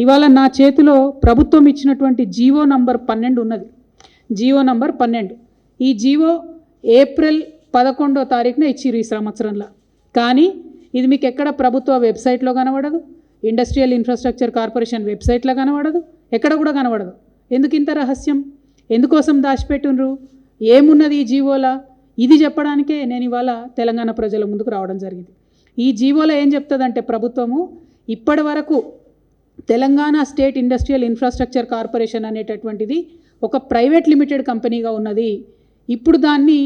ఇవాళ నా చేతిలో ప్రభుత్వం ఇచ్చినటువంటి జీవో నంబర్ 12 ఉన్నది. GO number 12. ఈ జీవో ఏప్రిల్ 11వ తారీఖున ఇచ్చిర్రు ఈ సంవత్సరంలో. కానీ ఇది మీకు ఎక్కడ ప్రభుత్వ వెబ్సైట్లో కనబడదు, ఇండస్ట్రియల్ ఇన్ఫ్రాస్ట్రక్చర్ కార్పొరేషన్ వెబ్సైట్లో కనబడదు, ఎక్కడ కూడా కనబడదు. ఎందుకు ఇంత రహస్యం? ఎందుకోసం దాచిపెట్టుండ్రు? ఏమున్నది ఈ జీవోలా? ఇది చెప్పడానికే నేను ఇవాళ తెలంగాణ ప్రజల ముందుకు రావడం జరిగింది. ఈ జీవోలో ఏం చెప్తుందంటే ప్రభుత్వము ఇప్పటి వరకు Telangana state industrial infrastructure corporation అనేటటువంటిది ఒక ప్రైవేట్ లిమిటెడ్ కంపెనీగా ఉన్నది. ఇప్పుడు దాన్ని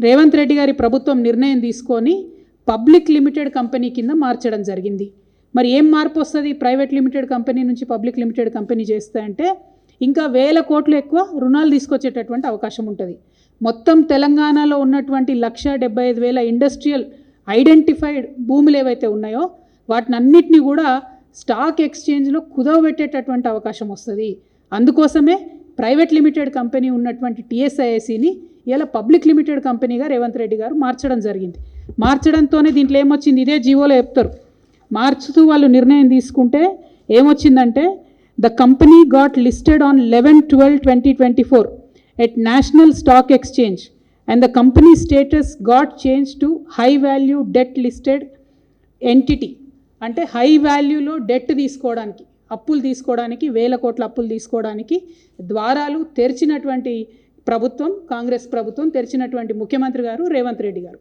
రేవంత్ రెడ్డి గారి ప్రభుత్వం నిర్ణయం తీసుకొని పబ్లిక్ లిమిటెడ్ కంపెనీ కింద మార్చడం జరిగింది. మరి ఏం మార్పు వస్తుంది ప్రైవేట్ లిమిటెడ్ కంపెనీ నుంచి పబ్లిక్ లిమిటెడ్ కంపెనీ చేస్తే అంటే ఇంకా 1000 కోట్లు ఎక్కువ రుణాలు తీసుకొచ్చేటటువంటి అవకాశం ఉంటుంది. మొత్తం తెలంగాణలో ఉన్నటువంటి 1,75,000 ఇండస్ట్రియల్ ఐడెంటిఫైడ్ భూములు ఏవైతే ఉన్నాయో వాటినన్నిటినీ కూడా స్టాక్ ఎక్స్చేంజ్లో కుదవబెట్టేటటువంటి అవకాశం వస్తుంది. అందుకోసమే ప్రైవేట్ లిమిటెడ్ కంపెనీ ఉన్నటువంటి టీఎస్ఐఐసిని ఇలా పబ్లిక్ లిమిటెడ్ కంపెనీగా రేవంత్ రెడ్డి గారు మార్చడం జరిగింది. మార్చడంతోనే దీంట్లో ఏమొచ్చింది, ఇదే జీవోలో చెప్తారు. మార్చుతూ వాళ్ళు నిర్ణయం తీసుకుంటే ఏమొచ్చిందంటే the company got listed on 11/12/2024 at National Stock Exchange and the company status got change to high value debt listed entity. అంటే హై వాల్యూలో డెట్ తీసుకోవడానికి, అప్పులు తీసుకోవడానికి, 1000 కోట్ల అప్పులు తీసుకోవడానికి ద్వారాలు తెరిచినటువంటి ప్రభుత్వం, కాంగ్రెస్ ప్రభుత్వం తెరిచినటువంటి ముఖ్యమంత్రి గారు రేవంత్ రెడ్డి గారు.